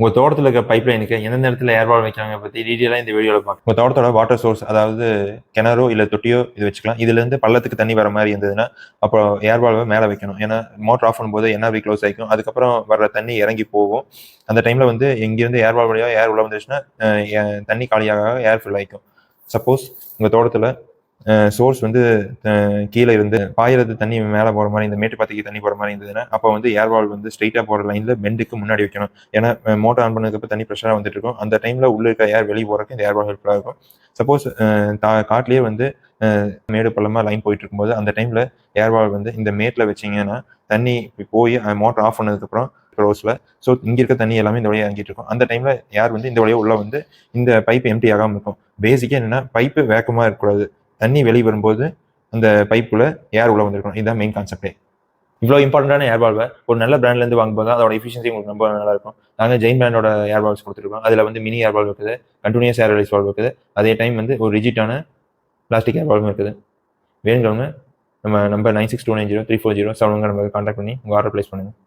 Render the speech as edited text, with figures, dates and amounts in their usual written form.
உங்கள் தோட்டத்தில் இருக்க பைப் லைனுக்கு எந்தெந்த இடத்துல ஏர்வால் வைக்கிறாங்க பற்றி டீட்டெயிலாக இந்த வீடியோவில் பார்க்கலாம். உங்கள் தோட்டத்தோட வாட்டர் சோர்ஸ், அதாவது கிணறோ இல்லை தொட்டியோ இது வச்சுக்கலாம். இதுலேருந்து பள்ளத்துக்கு தண்ணி வர மாதிரி இருந்ததுன்னா அப்புறம் ஏர்வால்வை மேலே வைக்கணும். ஏன்னா மோட்டர் ஆஃப் பண்ணும்போது என்ஆர்வி க்ளோஸ் ஆகிக்கும். அதுக்கப்புறம் வர்ற தண்ணி இறங்கி போகும். அந்த டைமில் வந்து இங்கேருந்து ஏர்வால் வழியாக ஏர் உள்ள வந்துச்சுன்னா தண்ணி காலியாக ஏர் ஃபில் ஆகிக்கும். சப்போஸ் உங்கள் தோட்டத்தில் சோர்ஸ் வந்து கீழே இருந்து பாயிறது தண்ணி மேலே போகிற மாதிரி, இந்த மேட்டுப்பாத்திக்கு தண்ணி போகிற மாதிரி இருந்ததுன்னா அப்போ வந்து ஏர்வால் வந்து ஸ்ட்ரைட்டாக போகிற லைனில் பெண்டுக்கு முன்னாடி வைக்கணும். ஏன்னா மோட்டர் ஆன் பண்ணதுக்கப்புறம் தண்ணி ப்ரெஷராக வந்துட்டு இருக்கும். அந்த டைமில் உள்ள இருக்க ஏர் வெளியே போகிறதுக்கு இந்த ஏர்வால் ஹெல்ப்ஃபுல்லாக இருக்கும். சப்போஸ் காட்டிலேயே வந்து மேடு பள்ளமாக லைன் போயிட்டு இருக்கும்போது அந்த டைமில் ஏர்வால் வந்து இந்த மேட்டில் வச்சிங்கன்னா தண்ணி போய் மோட்டர் ஆஃப் பண்ணதுக்கப்புறம் க்ளோஸில் ஸோ இங்கே இருக்க தண்ணி எல்லாமே இந்த வழியாக இறங்கிட்டு இருக்கும். அந்த டைமில் ஏர் வந்து இந்த வழியாக உள்ள வந்து இந்த பைப் எம்டி ஆகாமல் இருக்கும். பேசிக்காக என்னென்னா பைப்பு வேக்கமாக இருக்கக்கூடாது. தண்ணி வெளியே வரும்போது அந்த பைப்புல ஏர் உள்ள வந்திருக்கணும். இதுதான் மெயின் கான்செப்டே. இவ்வளோ இம்பார்ட்டண்டான ஏர் பால்வை ஒரு நல்ல பிராண்ட்லேருந்து வாங்கும்போது அதோட எஃபிஷியன்சி உங்களுக்கு ரொம்ப நல்லா இருக்கும். நாங்கள் ஜெயின் பிராண்டோட ஏர் பால்ஸ் கொடுத்துருக்கோம். அதில் வந்து மினி ஏர் பால் இருக்குது, கண்டினியூஸ் ஏர் ரிலீஸ் பால் இருக்குது, அதே டைம் வந்து ஒரு ரிஜிட்டான பிளாஸ்டிக் ஏர் பாலும் இருக்குது. வேணுங்கிறவங்க நம்ம நம்பர் 96290340 7 நம்பருக்கு கான்டாக்ட் பண்ணி உங்கள் ஆர்டர் ப்ளேஸ் பண்ணுங்கள்.